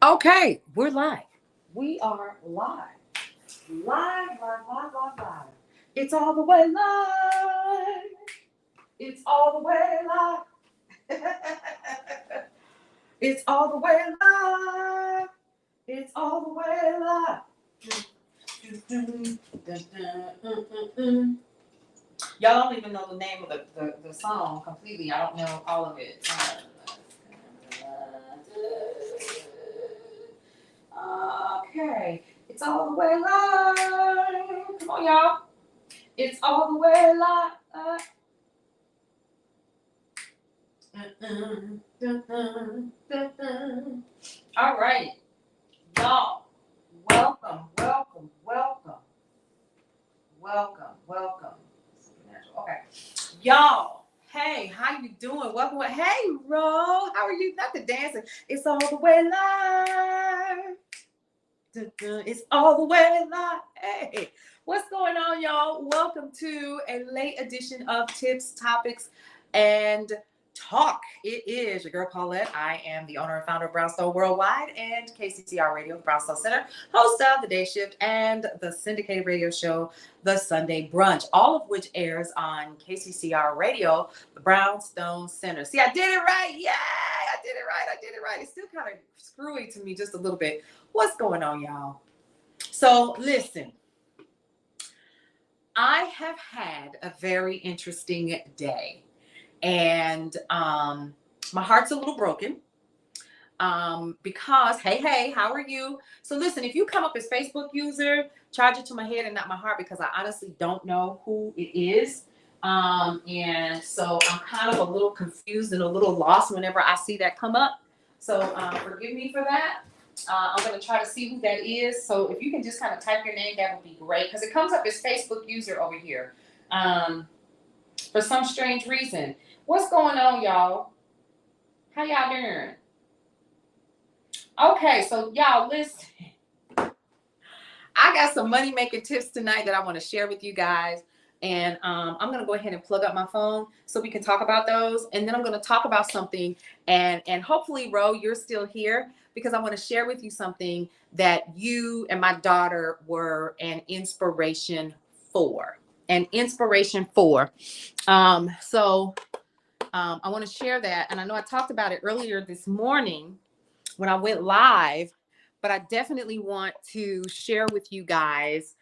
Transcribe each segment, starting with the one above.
Okay, we're live. We are live. Live. It's all the way live. It's all the way live. It's all the way live. It's all the way live. Y'all don't even know the name of the song completely. I don't know all of it. Okay. It's all the way live. Come on, y'all. It's all the way live. All right. Y'all. Welcome. Okay. Y'all. Hey, how you doing? Welcome. Hey, Ro. How are you? Not the dancing. It's all the way live. It's all the way live. Hey, what's going on, y'all? Welcome to a late edition of Tips, Topics, and Talk. It is your girl Paulette. I am the owner and founder of Brownstone Worldwide and KCCR Radio, the Brownstone Center, host of The Day Shift and the syndicated radio show, The Sunday Brunch, all of which airs on KCCR Radio, the Brownstone Center. See, I did it right. Yay! I did it right. It's still kind of screwy to me just a little bit. What's going on, y'all? So listen, I have had a very interesting day, and my heart's a little broken because, hey, how are you? So listen, if you come up as Facebook user, charge it to my head and not my heart, because I honestly don't know who it is. And so I'm kind of a little confused and a little lost whenever I see that come up. So forgive me for that. I'm going to try to see who that is. So if you can just kind of type your name, that would be great, because it comes up as Facebook user over here for some strange reason. What's going on, y'all? How y'all doing? Okay, so y'all listen. I got some money-making tips tonight that I want to share with you guys. And I'm going to go ahead and plug up my phone so we can talk about those. And then I'm going to talk about something. And hopefully, Ro, you're still here, because I want to share with you something that you and my daughter were an inspiration for. I want to share that. And I know I talked about it earlier this morning when I went live, but I definitely want to share with you guys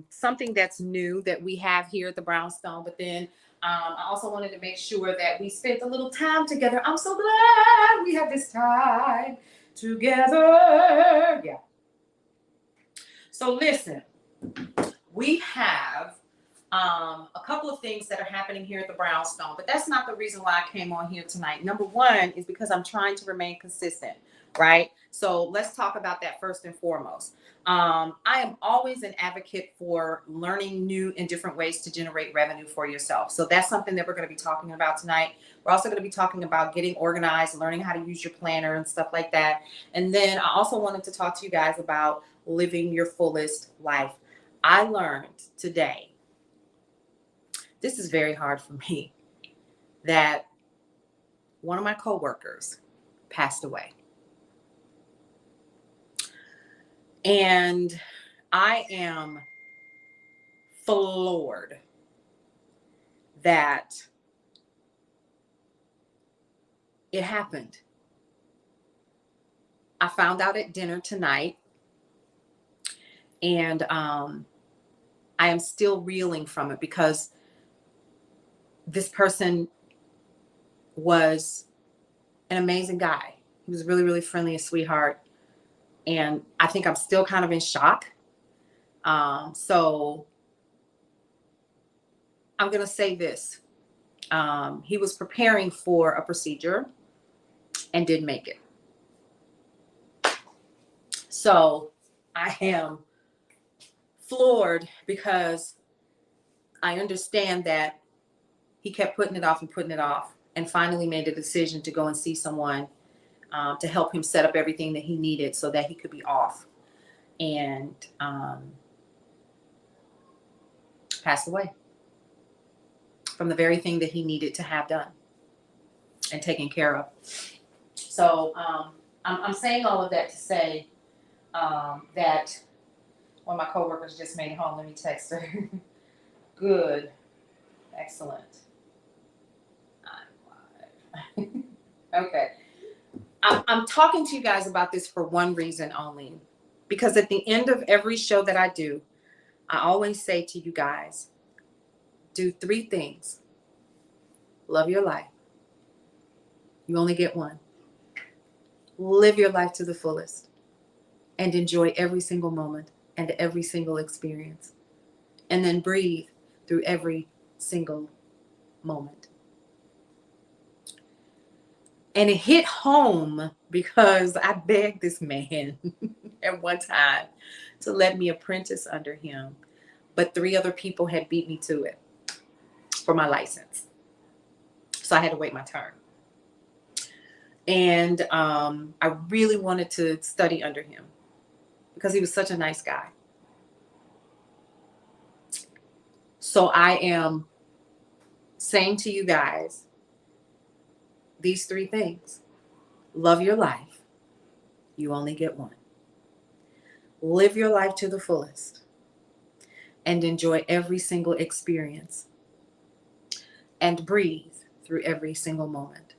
something that's new that we have here at the Brownstone. But then I also wanted to make sure that we spent a little time together. I'm so glad we had this time together. Yeah. So listen, we have a couple of things that are happening here at the Brownstone, but that's not the reason why I came on here tonight. Number one is because I'm trying to remain consistent, right? So let's talk about that first and foremost. I am always an advocate for learning new and different ways to generate revenue for yourself. So that's something that we're going to be talking about tonight. We're also going to be talking about getting organized, learning how to use your planner and stuff like that. And then I also wanted to talk to you guys about living your fullest life. I learned today, this is very hard for me, that one of my coworkers passed away. And I am floored that it happened. I found out at dinner tonight, and I am still reeling from it, because this person was an amazing guy. He was really, really friendly, a sweetheart. And I think I'm still kind of in shock. So I'm going to say this. He was preparing for a procedure and didn't make it. So I am floored, because I understand that he kept putting it off and finally made a decision to go and see someone to help him set up everything that he needed so that he could be off, and passed away from the very thing that he needed to have done and taken care of. So I'm saying all of that to say that one of my coworkers just made it home. Let me text her. Good. Excellent. I'm live. Okay. I'm talking to you guys about this for one reason only. Because at the end of every show that I do, I always say to you guys, do 3 things. Love your life. You only get one. Live your life to the fullest and enjoy every single moment and every single experience. And then breathe through every single moment. And it hit home because I begged this man at one time to let me apprentice under him. But 3 other people had beat me to it for my license. So I had to wait my turn. And I really wanted to study under him because he was such a nice guy. So I am saying to you guys, these 3 things. Love your life. You only get one. Live your life to the fullest and enjoy every single experience and breathe through every single moment.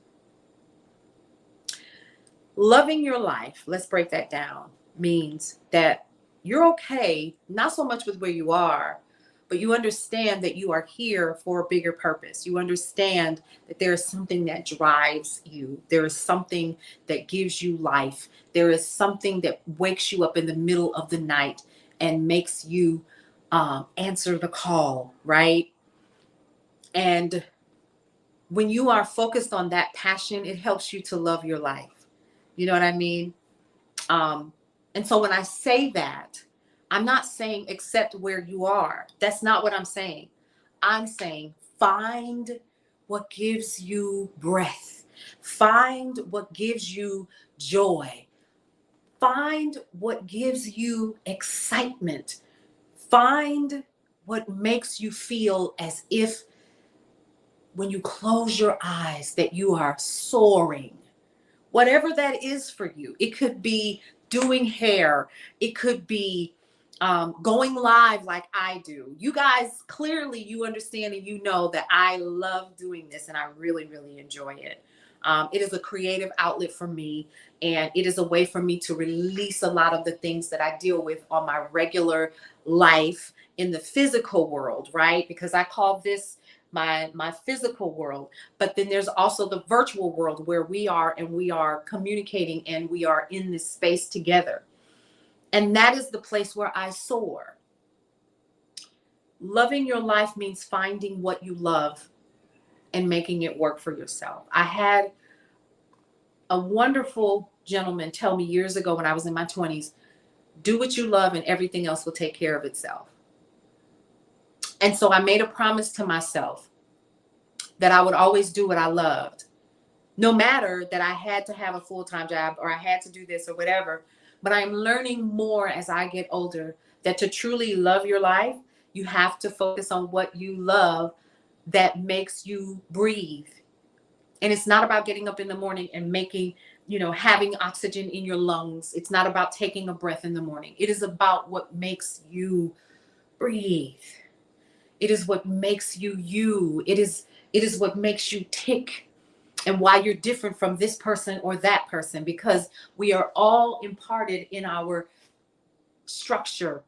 Loving your life, let's break that down, means that you're okay, not so much with where you are, but you understand that you are here for a bigger purpose. You understand that there is something that drives you. There is something that gives you life. There is something that wakes you up in the middle of the night and makes you answer the call, right? And when you are focused on that passion, it helps you to love your life. You know what I mean? And so when I say that, I'm not saying accept where you are. That's not what I'm saying. I'm saying find what gives you breath. Find what gives you joy. Find what gives you excitement. Find what makes you feel as if when you close your eyes that you are soaring. Whatever that is for you. It could be doing hair. It could be going live like I do. You guys, clearly you understand and you know that I love doing this and I really, really enjoy it. It is a creative outlet for me, and it is a way for me to release a lot of the things that I deal with on my regular life in the physical world, right? Because I call this my physical world, but then there's also the virtual world where we are communicating and we are in this space together. And that is the place where I soar. Loving your life means finding what you love and making it work for yourself. I had a wonderful gentleman tell me years ago when I was in my 20s, do what you love and everything else will take care of itself. And so I made a promise to myself that I would always do what I loved, no matter that I had to have a full-time job or I had to do this or whatever. But I'm learning more as I get older that to truly love your life, you have to focus on what you love that makes you breathe. And it's not about getting up in the morning and having oxygen in your lungs. It's not about taking a breath in the morning. It is about what makes you breathe. It is what makes you you. It is what makes you tick and why you're different from this person or that person, because we are all imparted in our structure,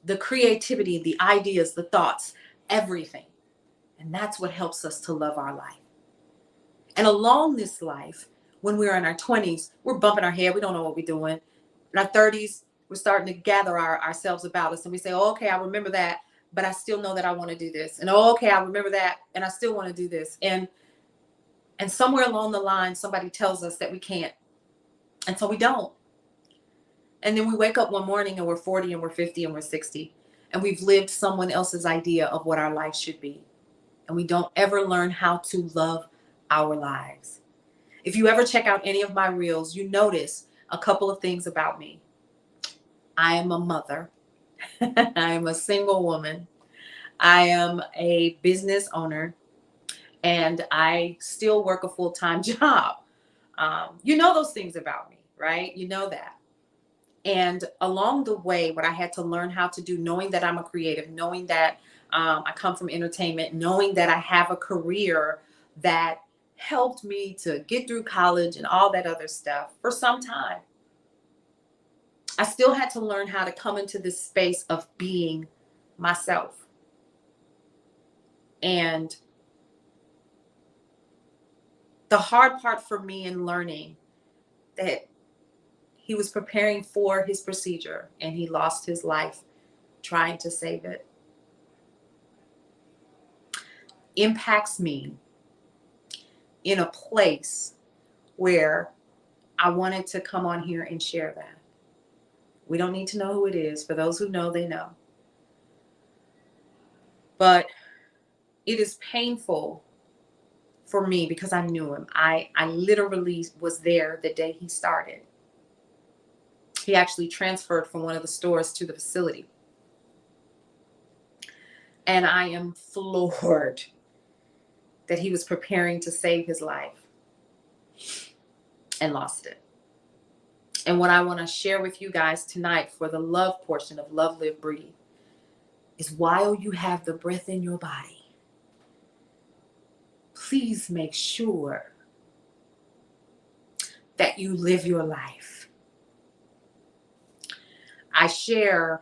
the creativity, the ideas, the thoughts, everything. And that's what helps us to love our life. And along this life, when we're in our 20s, we're bumping our head. We don't know what we're doing. In our 30s, we're starting to gather ourselves about us. And we say, oh, okay, I remember that, but I still know that I want to do this. And oh, okay, I remember that, and I still want to do this. And somewhere along the line, somebody tells us that we can't. And so we don't. And then we wake up one morning and we're 40 and we're 50 and we're 60. And we've lived someone else's idea of what our life should be. And we don't ever learn how to love our lives. If you ever check out any of my reels, you notice a couple of things about me. I am a mother. I am a single woman. I am a business owner. And I still work a full-time job. You know those things about me, right? You know that. And along the way, what I had to learn how to do, knowing that I'm a creative, knowing that I come from entertainment, knowing that I have a career that helped me to get through college and all that other stuff for some time, I still had to learn how to come into this space of being myself. And the hard part for me in learning that he was preparing for his procedure and he lost his life trying to save it impacts me in a place where I wanted to come on here and share that. We don't need to know who it is. For those who know, they know. But it is painful for me because I knew him. I literally was there the day he started. He actually transferred from one of the stores to the facility. And I am floored that he was preparing to save his life and lost it. And what I want to share with you guys tonight for the love portion of Love, Live, Breathe is while you have the breath in your body, please make sure that you live your life. I share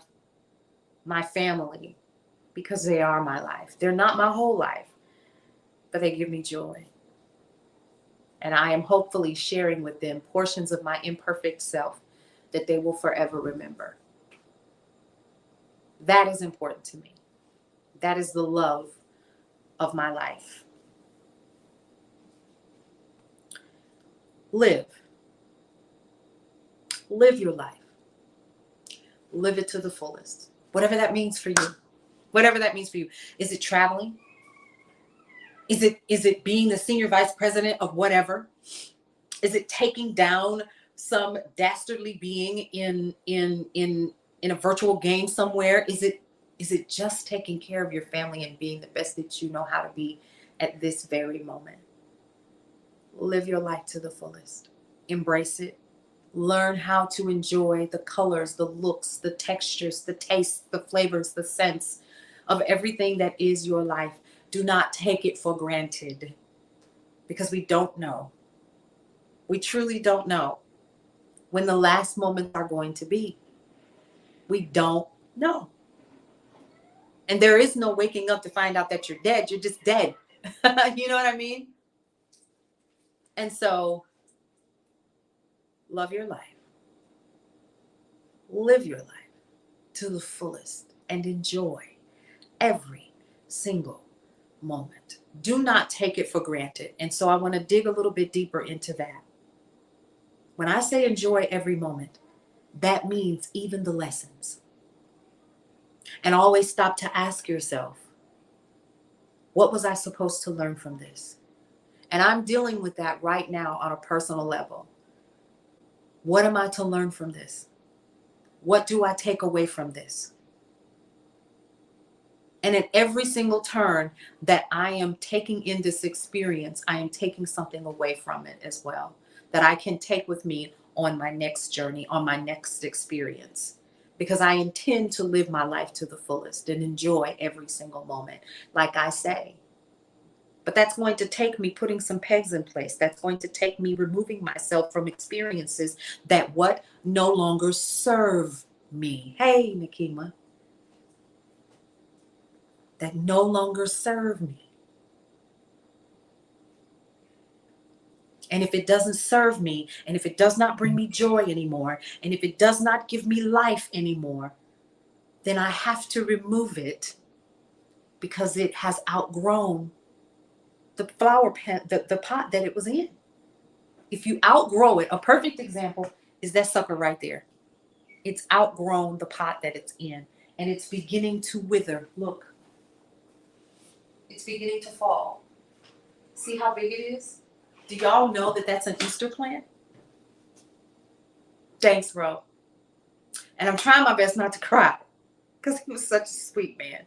my family because they are my life. They're not my whole life, but they give me joy. And I am hopefully sharing with them portions of my imperfect self that they will forever remember. That is important to me. That is the love of my life. Live. Live your life. Live it to the fullest. Whatever that means for you. Whatever that means for you. Is it traveling? Is it being the senior vice president of whatever? Is it taking down some dastardly being in a virtual game somewhere? Is it just taking care of your family and being the best that you know how to be at this very moment? Live your life to the fullest. Embrace it. Learn how to enjoy the colors, the looks, the textures, the tastes, the flavors, the scents of everything that is your life. Do not take it for granted because we don't know. We truly don't know when the last moments are going to be. We don't know. And there is no waking up to find out that you're dead. You're just dead. You know what I mean? And so, love your life. Live your life to the fullest and enjoy every single moment. Do not take it for granted. And so I want to dig a little bit deeper into that. When I say enjoy every moment, that means even the lessons. And always stop to ask yourself, what was I supposed to learn from this? And I'm dealing with that right now on a personal level. What am I to learn from this? What do I take away from this? And at every single turn that I am taking in this experience, I am taking something away from it as well, that I can take with me on my next journey, on my next experience, because I intend to live my life to the fullest and enjoy every single moment, like I say. But that's going to take me putting some pegs in place. That's going to take me removing myself from experiences that what no longer serve me. Hey, Nikema. That no longer serve me. And if it doesn't serve me, and if it does not bring me joy anymore, and if it does not give me life anymore, then I have to remove it because it has outgrown the flower pot, the pot that it was in. If you outgrow it, a perfect example is that sucker right there. It's outgrown the pot that it's in, and it's beginning to wither. Look, it's beginning to fall. See how big it is? Do y'all know that that's an Easter plant? Thanks, bro. And I'm trying my best not to cry because he was such a sweet man.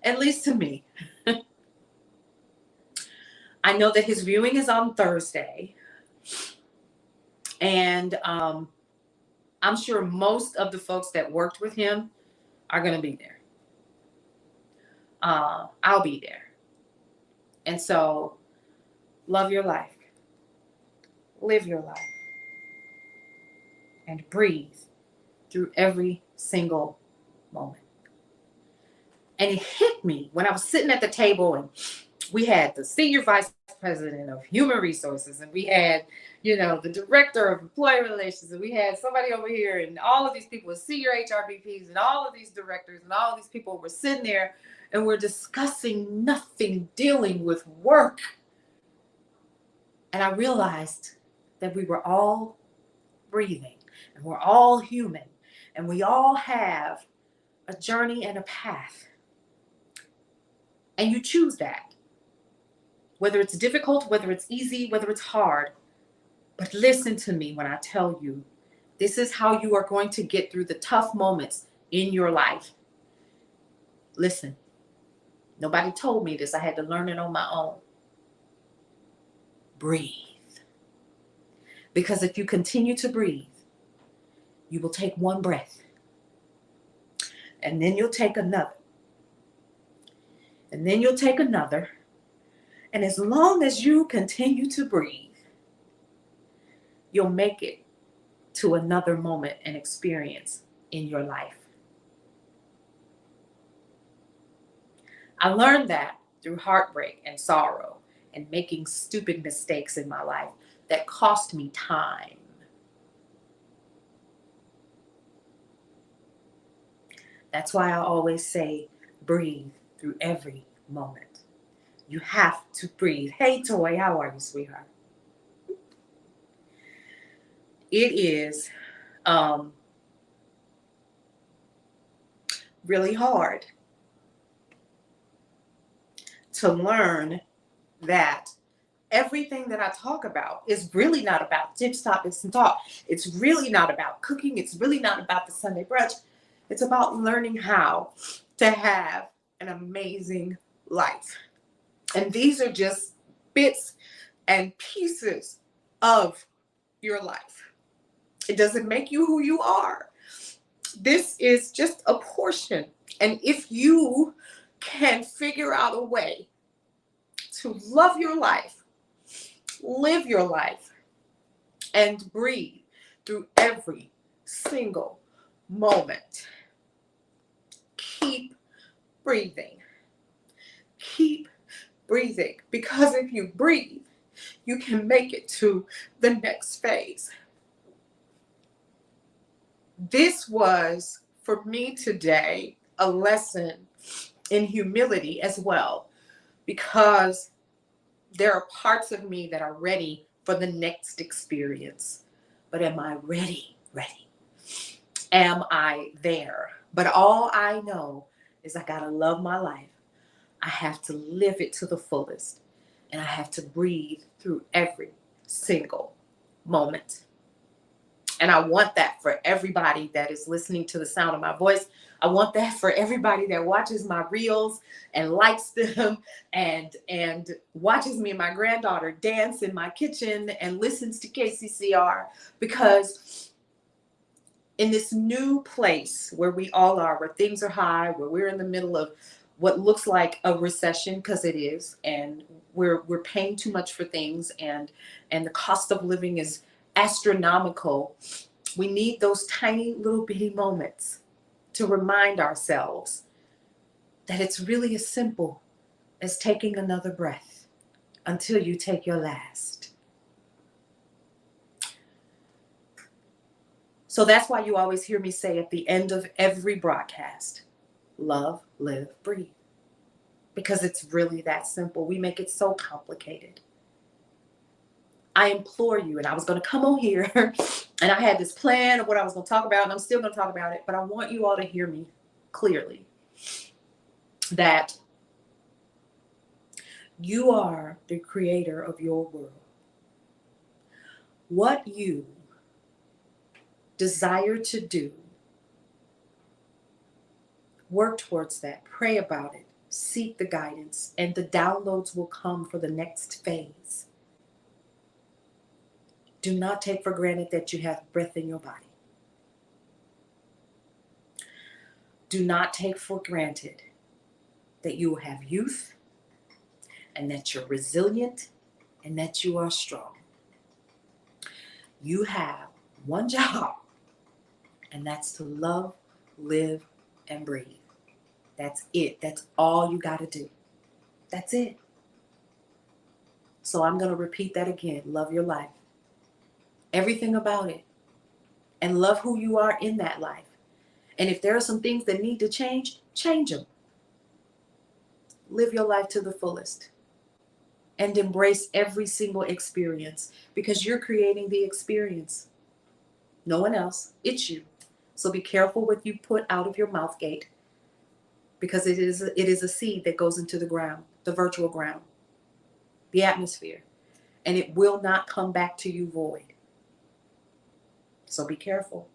At least to me. I know that his viewing is on Thursday, and I'm sure most of the folks that worked with him are going to be there. I'll be there. And so, love your life, live your life, and breathe through every single moment. And it hit me when I was sitting at the table, and we had the senior vice president of human resources, and we had, the director of employee relations, and we had somebody over here, and all of these people, senior HRBPs, and all of these directors, and all of these people were sitting there, and we're discussing nothing dealing with work. And I realized that we were all breathing, and we're all human, and we all have a journey and a path. And you choose that. Whether it's difficult, whether it's easy, whether it's hard. But listen to me when I tell you, this is how you are going to get through the tough moments in your life. Listen, nobody told me this. I had to learn it on my own. Breathe. Because if you continue to breathe, you will take one breath. And then you'll take another. And then you'll take another. And as long as you continue to breathe, you'll make it to another moment and experience in your life. I learned that through heartbreak and sorrow and making stupid mistakes in my life that cost me time. That's why I always say, breathe through every moment. You have to breathe. Hey, Toy, how are you, sweetheart? It is really hard to learn that everything that I talk about is really not about tips, topics, and talk. It's really not about cooking. It's really not about the Sunday brunch. It's about learning how to have an amazing life. And these are just bits and pieces of your life. It doesn't make you who you are. This is just a portion. And if you can figure out a way to love your life, live your life, and breathe through every single moment, keep breathing. Keep breathing. Because if you breathe, you can make it to the next phase. This was, for me today, a lesson in humility as well, because there are parts of me that are ready for the next experience. But am I ready? Am I there? But all I know is I gotta love my life. I have to live it to the fullest. And I have to breathe through every single moment. And I want that for everybody that is listening to the sound of my voice. I want that for everybody that watches my reels and likes them and watches me and my granddaughter dance in my kitchen and listens to KCCR. Because in this new place where we all are, where things are high, where we're in the middle of what looks like a recession, because it is, and we're paying too much for things, and the cost of living is astronomical. We need those tiny little bitty moments to remind ourselves that it's really as simple as taking another breath until you take your last. So that's why you always hear me say at the end of every broadcast, love, live, breathe. Because it's really that simple. We make it so complicated. I implore you, and I was going to come on here, and I had this plan of what I was going to talk about, and I'm still going to talk about it, but I want you all to hear me clearly. That you are the creator of your world. What you desire to do, work towards that, pray about it, Seek the guidance, and the downloads will come for the next phase. Do not take for granted that you have breath in your body. Do not take for granted that you will have youth, and that you're resilient, and that you are strong. You have one job, and that's to love, live, and breathe. That's it. That's all you got to do. That's it. So I'm going to repeat that again. Love your life. Everything about it. And love who you are in that life. And if there are some things that need to change, change them. Live your life to the fullest. And embrace every single experience, because you're creating the experience. No one else. It's you. So be careful what you put out of your mouth gate, because it is a seed that goes into the ground, the virtual ground, the atmosphere, and it will not come back to you void. So be careful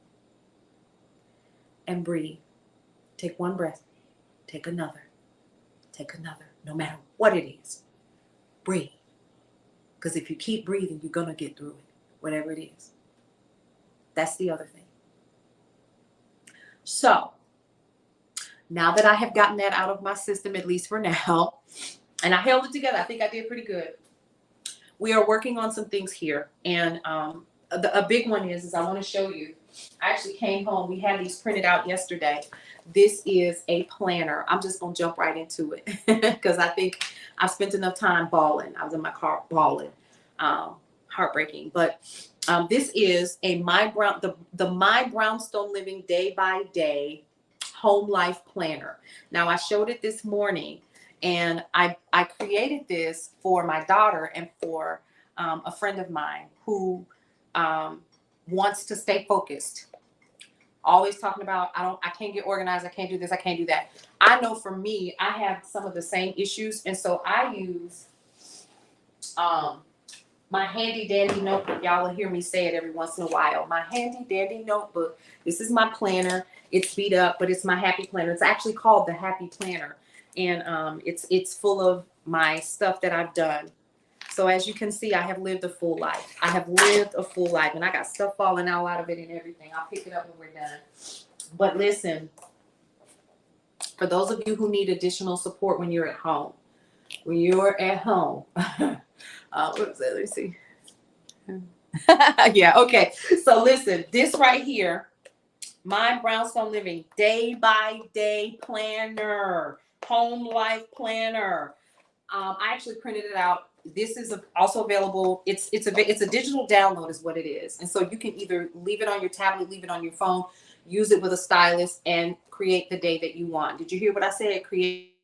and breathe. Take one breath, take another, no matter what it is. Breathe. Because if you keep breathing, you're going to get through it, whatever it is. That's the other thing. So, now that I have gotten that out of my system, at least for now, and I held it together, I think I did pretty good. We are working on some things here. And a big one is I want to show you. I actually came home. We had these printed out yesterday. This is a planner. I'm just going to jump right into it because I think I've spent enough time bawling. I was in my car bawling. Heartbreaking. But this is a the My Brownstone Living Day by Day Home Life Planner. Now, I showed it this morning, and I created this for my daughter and for a friend of mine who wants to stay focused. Always talking about, I can't get organized. I can't do this. I can't do that. I know for me, I have some of the same issues. And so I use my handy dandy notebook. Y'all will hear me say it every once in a while. My handy dandy notebook. This is my planner. It's beat up, but it's my happy planner. It's actually called the Happy Planner. And it's full of my stuff that I've done. So as you can see, I have lived a full life. I have lived a full life, and I got stuff falling out of it and everything. I'll pick it up when we're done. But listen, for those of you who need additional support when you're at home, what was that? Let me see. Yeah, okay. So listen, this right here, My Brownstone Living Day by Day Planner, Home Life Planner. I actually printed it out. This is also available. It's a digital download is what it is. And so you can either leave it on your tablet, leave it on your phone, use it with a stylus, and create the day that you want. Did you hear what I said? Create.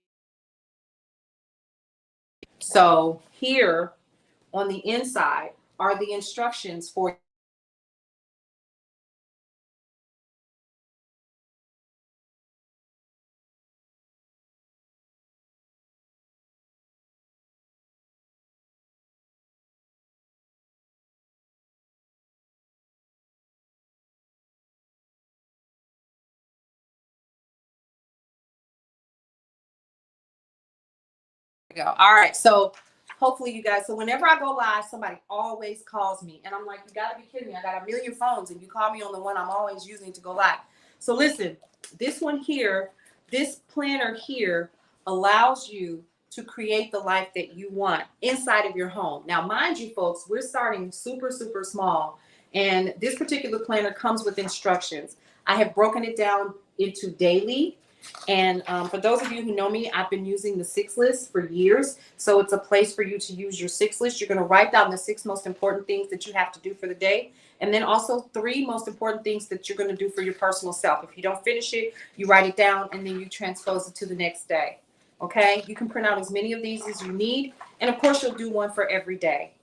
So here on the inside are the instructions for go. All right. So hopefully you guys, so whenever I go live, somebody always calls me and I'm like, you gotta be kidding me. I got a million phones and you call me on the one I'm always using to go live. So listen, this one here, this planner here allows you to create the life that you want inside of your home. Now, mind you folks, we're starting super, super small. And this particular planner comes with instructions. I have broken it down into daily. And for those of you who know me, I've been using the 6 list for years. So it's a place for you to use your 6 list. You're going to write down the 6 most important things that you have to do for the day. And then also 3 most important things that you're going to do for your personal self. If you don't finish it, you write it down and then you transpose it to the next day. Okay? You can print out as many of these as you need. And of course, you'll do one for every day.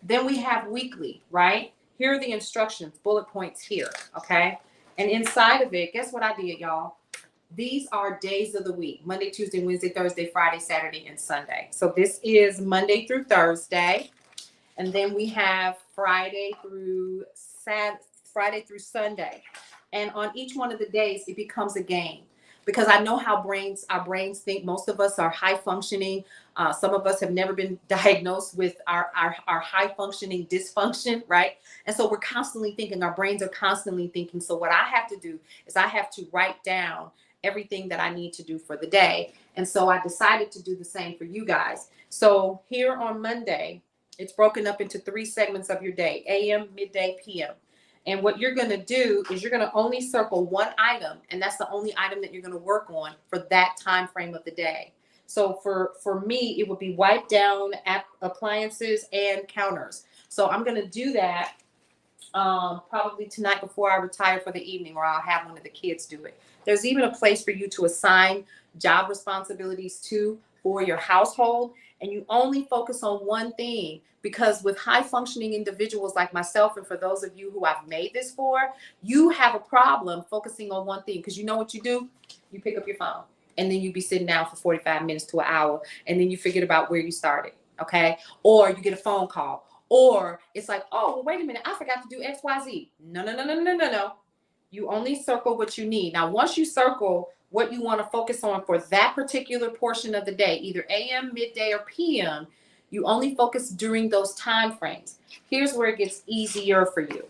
Then we have weekly, right? Here are the instructions, bullet points here. Okay? And inside of it, guess what I did, y'all? These are days of the week: Monday, Tuesday, Wednesday, Thursday, Friday, Saturday, and Sunday. So this is Monday through Thursday. And then we have Friday through Sunday. And on each one of the days, it becomes a game. because I know how our brains think. Most of us are high functioning. Some of us have never been diagnosed with our high functioning dysfunction, right? And so we're constantly thinking, our brains are constantly thinking. So what I have to do is I have to write down everything that I need to do for the day. And so I decided to do the same for you guys. So here on Monday, it's broken up into 3 segments of your day: AM, midday, PM. And what you're going to do is you're going to only circle one item, and that's the only item that you're going to work on for that time frame of the day. So for me, it would be wipe down appliances and counters. So I'm going to do that probably tonight before I retire for the evening, or I'll have one of the kids do it. There's even a place for you to assign job responsibilities to for your household, and you only focus on one thing, because with high functioning individuals like myself, and for those of you who I've made this for, you have a problem focusing on one thing, because you know what you do? You pick up your phone, and then you be sitting down for 45 minutes to an hour, and then you forget about where you started, okay? Or you get a phone call, or it's like, oh, well, wait a minute, I forgot to do X, Y, Z. No. You only circle what you need. Now, once you circle what you want to focus on for that particular portion of the day, either AM, midday, or PM, you only focus during those time frames. Here's where it gets easier for you.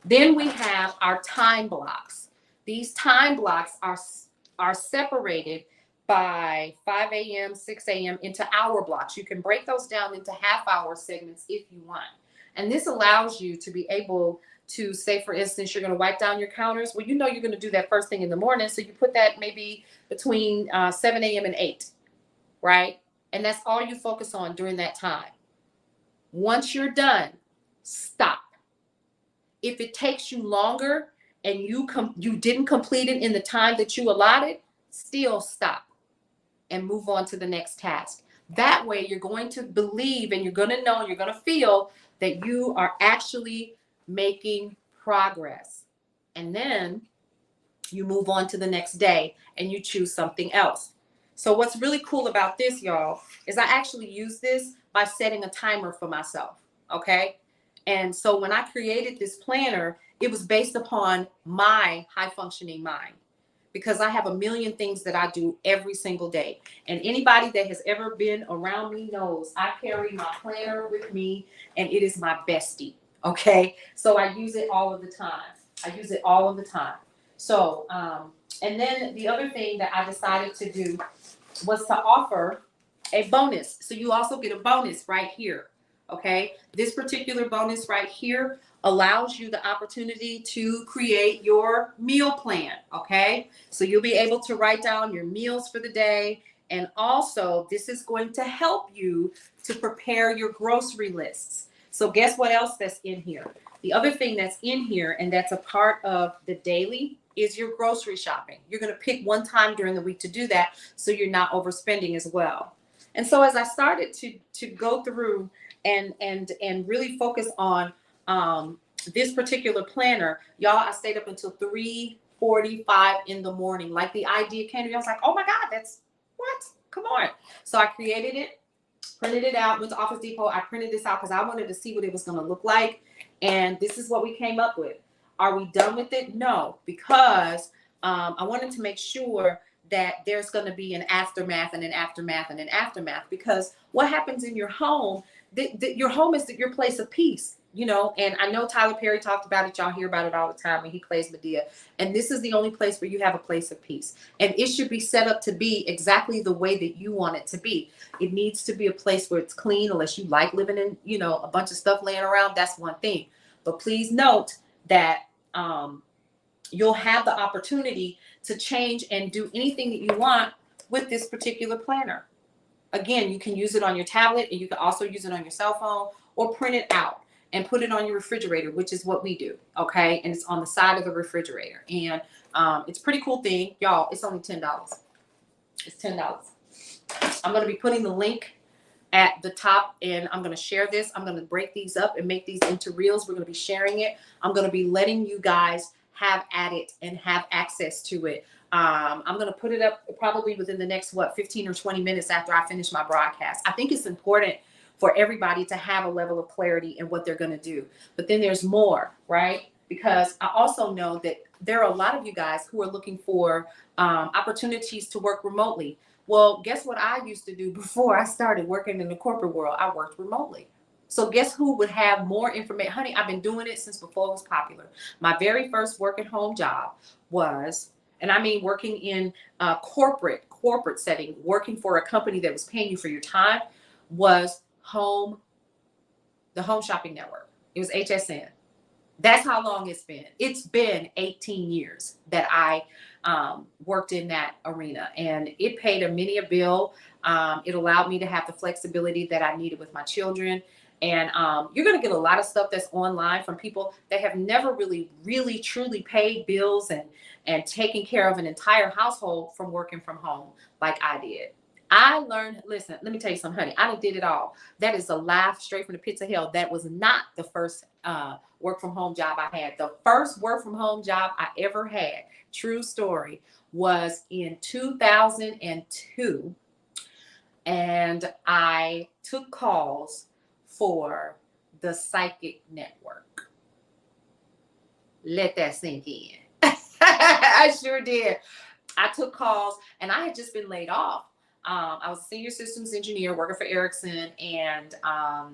Then we have our time blocks. These time blocks are separated by 5 a.m., 6 a.m. into hour blocks. You can break those down into half-hour segments if you want. And this allows you to be able to say, for instance, you're going to wipe down your counters. Well, you know you're going to do that first thing in the morning, so you put that maybe between 7 a.m. and 8, right? And that's all you focus on during that time. Once you're done, stop. If it takes you longer and you didn't complete it in the time that you allotted, still stop and move on to the next task. That way you're going to believe, and you're going to know, and you're going to feel that you are actually making progress. And then you move on to the next day and you choose something else. So what's really cool about this, y'all, is I actually use this by setting a timer for myself, okay? And so when I created this planner, it was based upon my high functioning mind, because I have a million things that I do every single day. And anybody that has ever been around me knows I carry my planner with me, and it is my bestie, okay? So I use it all of the time. So, and then the other thing that I decided to do was to offer a bonus. So you also get a bonus right here, okay? This particular bonus right here allows you the opportunity to create your meal plan, okay? So you'll be able to write down your meals for the day. And also, this is going to help you to prepare your grocery lists. So guess what else that's in here? The other thing that's in here, and that's a part of the daily, is your grocery shopping. You're going to pick one time during the week to do that, so you're not overspending as well. And so as I started to go through and really focus on this particular planner, y'all, I stayed up until 3:45 in the morning. Like the idea came to me, I was like, oh my God, that's what? Come on. So I created it, printed it out, went to Office Depot. I printed this out because I wanted to see what it was going to look like. And this is what we came up with. Are we done with it? No, because I wanted to make sure that there's going to be an aftermath and an aftermath and an aftermath. Because what happens in your home, your home is your place of peace, you know. And I know Tyler Perry talked about it. Y'all hear about it all the time when he plays Medea. And this is the only place where you have a place of peace. And it should be set up to be exactly the way that you want it to be. It needs to be a place where it's clean, unless you like living in, you know, a bunch of stuff laying around. That's one thing. But please note that you'll have the opportunity to change and do anything that you want with this particular planner. Again, you can use it on your tablet, and you can also use it on your cell phone, or print it out and put it on your refrigerator, which is what we do, okay? And it's on the side of the refrigerator. And it's a pretty cool thing. Y'all, it's only $10. It's $10. I'm going to be putting the link at the top, and I'm going to share this. I'm going to break these up and make these into reels. We're going to be sharing it. I'm going to be letting you guys have at it and have access to it. I'm going to put it up probably within the next, 15 or 20 minutes after I finish my broadcast. I think it's important for everybody to have a level of clarity in what they're going to do. But then there's more, right? Because I also know that there are a lot of you guys who are looking for opportunities to work remotely. Well, guess what I used to do before I started working in the corporate world? I worked remotely. So guess who would have more information? Honey, I've been doing it since before it was popular. My very first work at home job was, and I mean working in a corporate setting, working for a company that was paying you for your time, was the Home Shopping Network. It was HSN. That's how long it's been. It's been 18 years that I worked in that arena, and it paid many a bill. It allowed me to have the flexibility that I needed with my children. And you're going to get a lot of stuff that's online from people that have never really, truly paid bills and taken care of an entire household from working from home like I did. I learned, listen, let me tell you something, honey. I done did it all. That is a laugh straight from the pits of hell. That was not the first work from home job I had. The first work from home job I ever had, true story, was in 2002. And I took calls for the Psychic Network. Let that sink in. I sure did. I took calls, and I had just been laid off. I was a senior systems engineer working for Ericsson, and I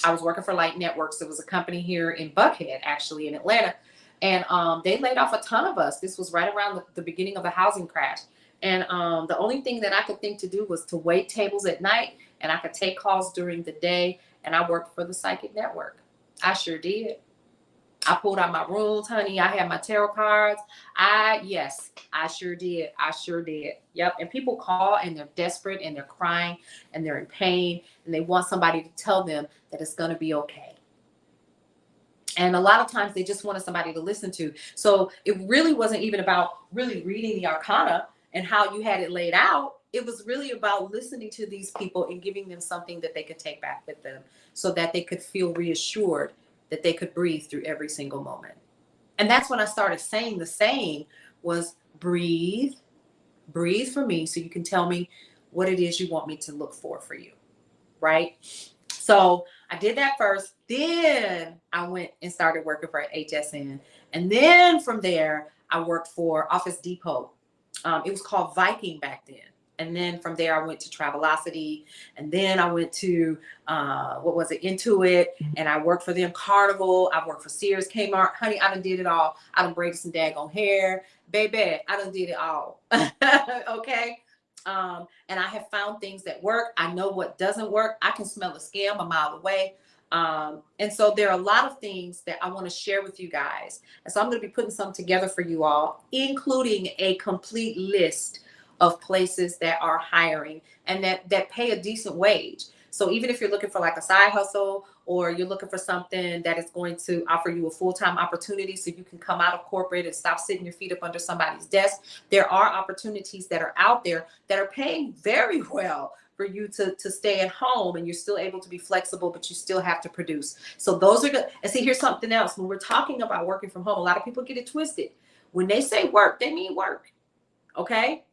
was working for Light Networks. It was a company here in Buckhead, actually, in Atlanta. And they laid off a ton of us. This was right around the beginning of the housing crash. And the only thing that I could think to do was to wait tables at night, and I could take calls during the day. And I worked for the Psychic Network. I sure did. I pulled out my runes, honey. I had my tarot cards. Yes, I sure did. I sure did. Yep. And people call and they're desperate and they're crying and they're in pain and they want somebody to tell them that it's going to be okay. And a lot of times they just wanted somebody to listen to. So it really wasn't even about really reading the arcana and how you had it laid out. It was really about listening to these people and giving them something that they could take back with them so that they could feel reassured that they could breathe through every single moment. And that's when I started saying the saying was breathe for me so you can tell me what it is you want me to look for you, right? So I did that first. Then I went and started working for HSN. And then from there, I worked for Office Depot. It was called Viking back then. And then from there, I went to Travelocity. And then I went to, Intuit. And I worked for them, Carnival. I worked for Sears, Kmart. Honey, I done did it all. I done braided some daggone hair. Baby, I done did it all. Okay? And I have found things that work. I know what doesn't work. I can smell a scam a mile away. And so there are a lot of things that I want to share with you guys. And so I'm going to be putting some together for you all, including a complete list of places that are hiring and that pay a decent wage. So even if you're looking for like a side hustle or you're looking for something that is going to offer you a full-time opportunity so you can come out of corporate and stop sitting your feet up under somebody's desk, there are opportunities that are out there that are paying very well for you to stay at home and you're still able to be flexible, but you still have to produce. So those are good. And see, here's something else. When we're talking about working from home, a lot of people get it twisted. When they say work, they mean work. Okay?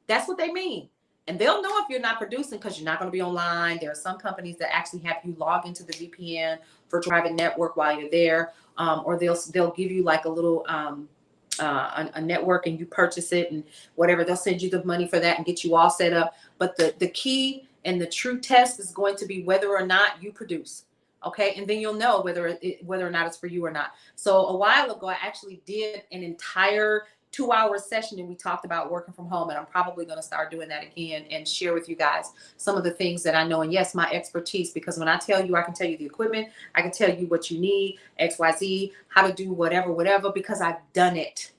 That's what they mean. And they'll know if you're not producing because you're not going to be online. There are some companies that actually have you log into the VPN for private network while you're there. Or they'll give you like a little a network and you purchase it and whatever. They'll send you the money for that and get you all set up. But the key and the true test is going to be whether or not you produce. Okay. And then you'll know whether or not it's for you or not. So a while ago, I actually did an entire 2-hour session and we talked about working from home, and I'm probably going to start doing that again and share with you guys some of the things that I know. And yes, my expertise, because when I tell you, I can tell you the equipment, I can tell you what you need, XYZ, how to do whatever, because I've done it.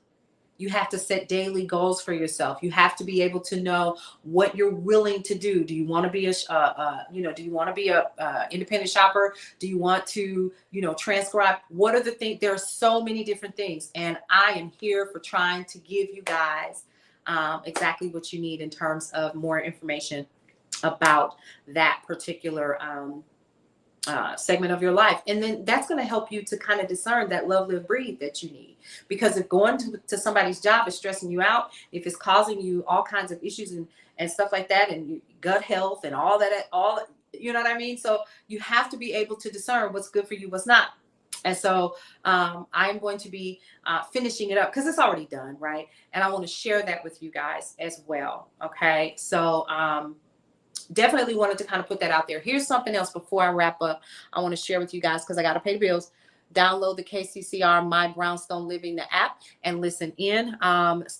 You have to set daily goals for yourself. You have to be able to know what you're willing to do. Do you want to be a independent shopper? Do you want to, transcribe? What are the things? There are so many different things. And I am here for trying to give you guys exactly what you need in terms of more information about that particular segment of your life. And then that's going to help you to kind of discern that love, live, breathe that you need. Because if going to somebody's job is stressing you out, if it's causing you all kinds of issues and stuff like that, and gut health and all that, you know what I mean? So you have to be able to discern what's good for you, what's not. And so I'm going to be finishing it up because it's already done, right? And I want to share that with you guys as well. Okay. So definitely wanted to kind of put that out there. Here's something else before I wrap up. I want to share with you guys because I got to pay the bills. Download the KCCR My Brownstone Living, the app, and listen in.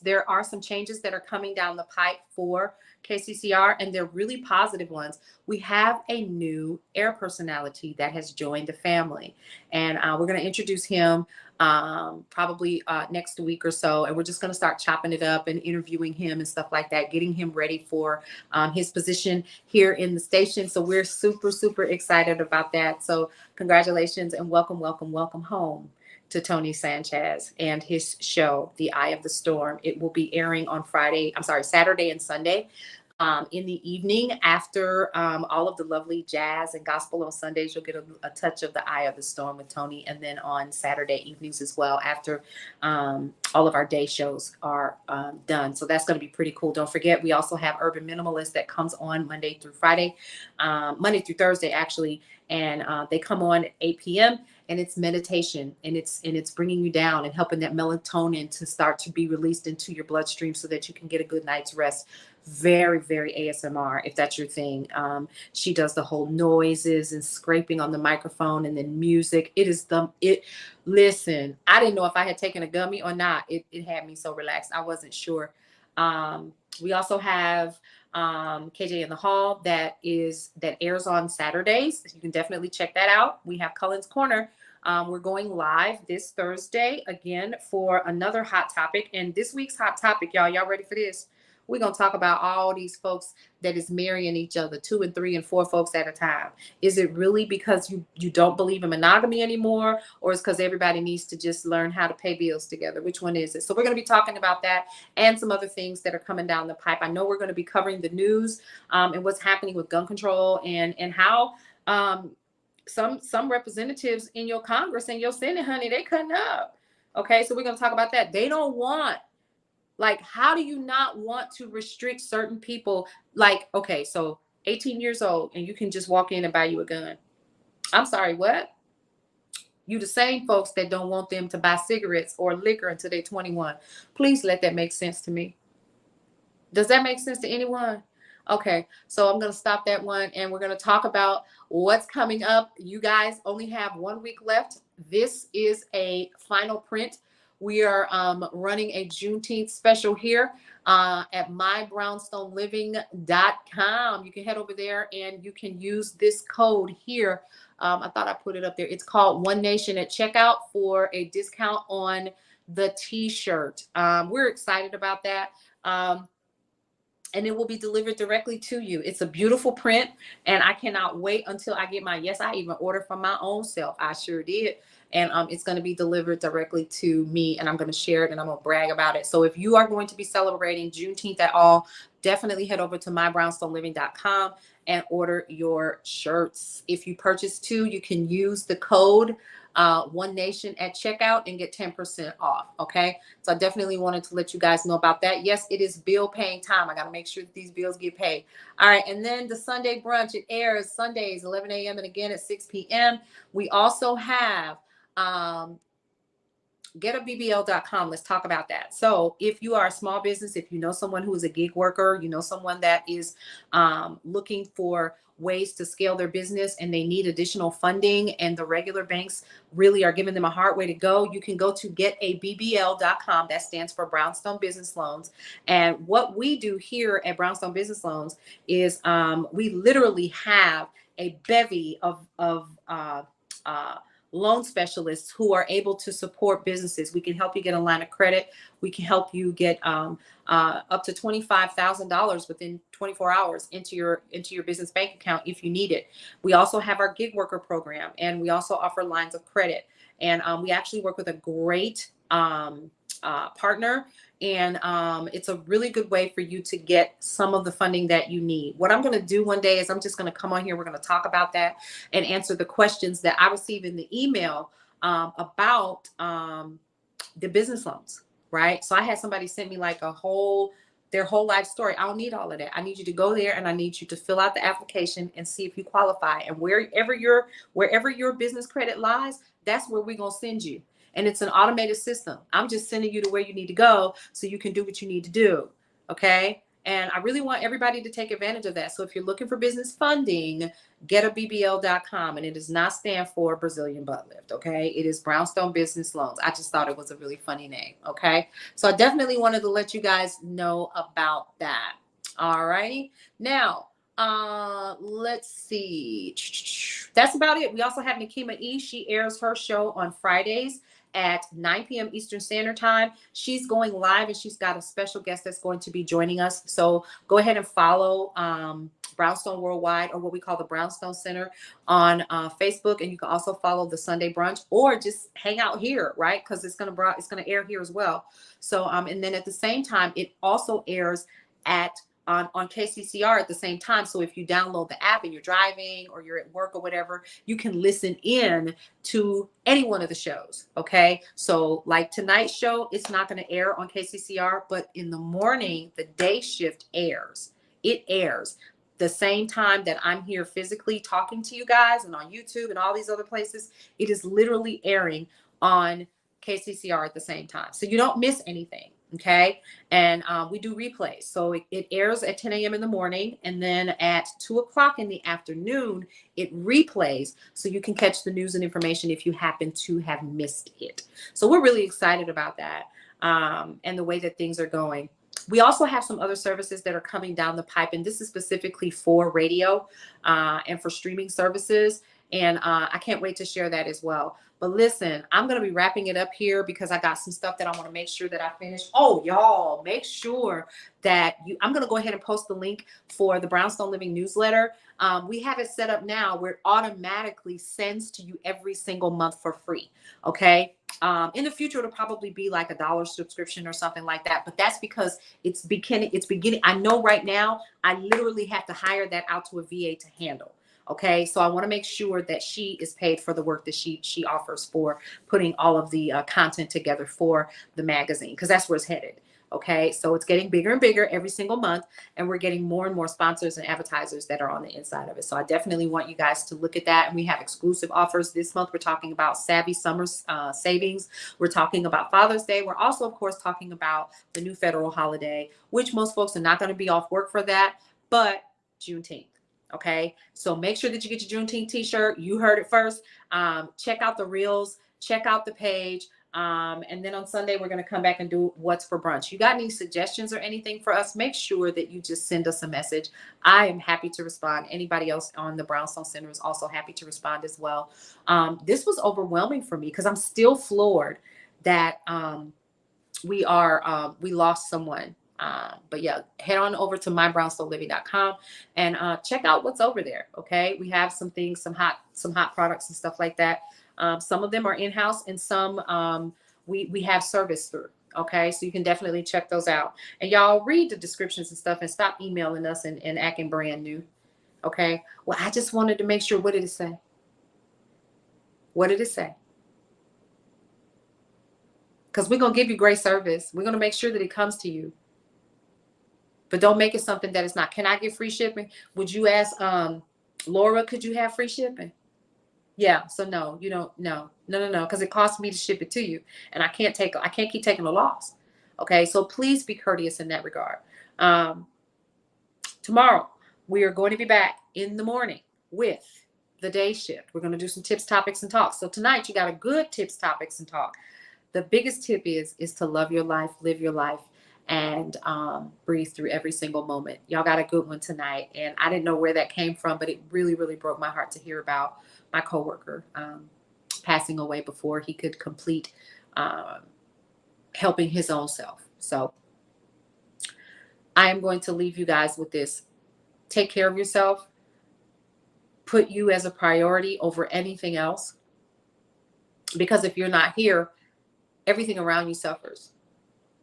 There are some changes that are coming down the pipe for KCCR, and they're really positive ones. We have a new air personality that has joined the family, and we're going to introduce him probably next week or so, and we're just going to start chopping it up and interviewing him and stuff like that, getting him ready for his position here in the station. So we're super, super excited about that. So congratulations and welcome, welcome, welcome home to Tony Sanchez and his show, The Eye of the Storm. It will be airing on Saturday and Sunday. In the evening after all of the lovely jazz and gospel on Sundays, you'll get a touch of The Eye of the Storm with Tony. And then on Saturday evenings as well, after all of our day shows are done. So that's going to be pretty cool. Don't forget, we also have Urban Minimalist that comes on Monday through Thursday, actually. And they come on at 8 p.m. and it's meditation, and it's bringing you down and helping that melatonin to start to be released into your bloodstream so that you can get a good night's rest. Very, very ASMR, if that's your thing. She does the whole noises and scraping on the microphone and then music. Listen, I didn't know if I had taken a gummy or not. It had me so relaxed. I wasn't sure. We also have KJ in the Hall that airs on Saturdays. You can definitely check that out. We have Cullen's Corner. We're going live this Thursday again for another hot topic. And this week's hot topic, y'all ready for this? We're going to talk about all these folks that is marrying each other, 2 and 3 and 4 folks at a time. Is it really because you don't believe in monogamy anymore, or is because everybody needs to just learn how to pay bills together? Which one is it? So we're going to be talking about that and some other things that are coming down the pipe. I know we're going to be covering the news and what's happening with gun control and how some representatives in your Congress and your Senate, honey, they cutting up. Okay, so we're going to talk about that. They don't want. Like, how do you not want to restrict certain people? Like, okay, so 18 years old and you can just walk in and buy you a gun. I'm sorry, what? You the same folks that don't want them to buy cigarettes or liquor until they're 21. Please let that make sense to me. Does that make sense to anyone? Okay, so I'm going to stop that one and we're going to talk about what's coming up. You guys only have 1 week left. This is a final print. We are running a Juneteenth special here at mybrownstoneliving.com. You can head over there and you can use this code here. I thought I put it up there. It's called One Nation at checkout for a discount on the t-shirt. We're excited about that. And it will be delivered directly to you. It's a beautiful print, and I cannot wait until I get mine. Yes, I even ordered from my own self. I sure did. And it's going to be delivered directly to me, and I'm going to share it, and I'm going to brag about it. So if you are going to be celebrating Juneteenth at all, definitely head over to mybrownstoneliving.com and order your shirts. If you purchase 2, you can use the code One Nation at checkout and get 10% off. Okay. So I definitely wanted to let you guys know about that. Yes, it is bill paying time. I got to make sure that these bills get paid. All right. And then the Sunday brunch, it airs Sundays, 11 a.m. and again at 6 p.m. We also have, getabbl.com. Let's talk about that. So if you are a small business, if you know someone who is a gig worker, you know someone that is looking for ways to scale their business and they need additional funding and the regular banks really are giving them a hard way to go, you can go to getabbl.com. That stands for Brownstone Business Loans. And what we do here at Brownstone Business Loans is we literally have a bevy of loan specialists who are able to support businesses. We can help you get a line of credit. We can help you get up to $25,000 within 24 hours into your business bank account if you need it. We also have our gig worker program, and we also offer lines of credit. And we actually work with a great partner. And it's a really good way for you to get some of the funding that you need. What I'm going to do one day is I'm just going to come on here. We're going to talk about that and answer the questions that I receive in the email about the business loans, right? So I had somebody send me like a whole their whole life story. I don't need all of that. I need you to go there and I need you to fill out the application and see if you qualify. And wherever your business credit lies, that's where we're going to send you. And it's an automated system. I'm just sending you to where you need to go so you can do what you need to do. Okay. And I really want everybody to take advantage of that. So if you're looking for business funding, getabbl.com, and it does not stand for Brazilian butt lift. Okay. It is Brownstone Business Loans. I just thought it was a really funny name. Okay. So I definitely wanted to let you guys know about that. All right. Now, let's see. That's about it. We also have Nikema E. She airs her show on Fridays at 9 p.m. Eastern Standard Time. She's going live and she's got a special guest that's going to be joining us. So go ahead and follow Brownstone Worldwide, or what we call the Brownstone Center, on Facebook. And you can also follow the Sunday Brunch, or just hang out here, right? Because it's gonna air here as well. So and then at the same time, it also airs on KCCR at the same time. So if you download the app and you're driving or you're at work or whatever, you can listen in to any one of the shows. Okay. So like tonight's show, it's not going to air on KCCR, but in the morning, the day shift airs. It airs the same time that I'm here physically talking to you guys, and on YouTube and all these other places. It is literally airing on KCCR at the same time. So you don't miss anything. Okay. And we do replays. So it airs at 10 a.m. in the morning, and then at 2 o'clock in the afternoon, it replays so you can catch the news and information if you happen to have missed it. So we're really excited about that and the way that things are going. We also have some other services that are coming down the pipe, and this is specifically for radio and for streaming services. And I can't wait to share that as well. But listen, I'm going to be wrapping it up here because I got some stuff that I want to make sure that I finish. Oh, y'all, make sure that I'm going to go ahead and post the link for the Brownstone Living newsletter. We have it set up now where it automatically sends to you every single month for free. Okay. In the future, it'll probably be like $1 subscription or something like that. But that's because it's beginning. I know right now I literally have to hire that out to a VA to handle. Okay, so I want to make sure that she is paid for the work that she offers for putting all of the content together for the magazine, because that's where it's headed. Okay, so it's getting bigger and bigger every single month, and we're getting more and more sponsors and advertisers that are on the inside of it. So I definitely want you guys to look at that. And we have exclusive offers this month. We're talking about Savvy Summer Savings. We're talking about Father's Day. We're also, of course, talking about the new federal holiday, which most folks are not going to be off work for that, but Juneteenth. Okay, so make sure that you get your Juneteenth t-shirt. You heard it first. Check out the reels, check out the page. And then on Sunday, we're going to come back and do what's for brunch. You got any suggestions or anything for us? Make sure that you just send us a message. I am happy to respond. Anybody else on the Brownstone Center is also happy to respond as well. This was overwhelming for me because I'm still floored that we lost someone. But yeah, head on over to mybrownstoneliving.com and check out what's over there. Okay, we have some things, some hot products and stuff like that. Some of them are in-house, and some we have service through. Okay, so you can definitely check those out. And y'all read the descriptions and stuff, and stop emailing us and acting brand new. Okay, well, I just wanted to make sure. What did it say? What did it say? Because we're gonna give you great service. We're gonna make sure that it comes to you. But don't make it something that it's not. Can I get free shipping? Would you ask Laura, could you have free shipping? Yeah. So no, you don't. No. Because it costs me to ship it to you, and I can't keep taking a loss. Okay. So please be courteous in that regard. Tomorrow we are going to be back in the morning with the day shift. We're going to do some tips, topics, and talks. So tonight you got a good tips, topics, and talk. The biggest tip is to love your life, live your life, and breathe through every single moment. Y'all got a good one tonight. And I didn't know where that came from, but it really, really broke my heart to hear about my coworker passing away before he could complete helping his own self. So I am going to leave you guys with this. Take care of yourself. Put you as a priority over anything else. Because if you're not here, everything around you suffers.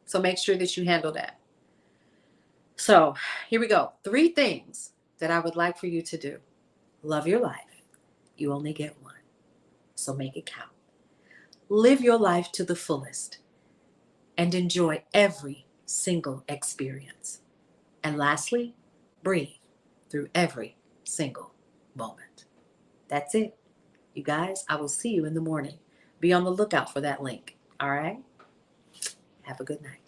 So make sure that you handle that. So here we go. 3 things that I would like for you to do. Love your life. You only get one. So make it count. Live your life to the fullest and enjoy every single experience. And lastly, breathe through every single moment. That's it. You guys, I will see you in the morning. Be on the lookout for that link. All right? Have a good night.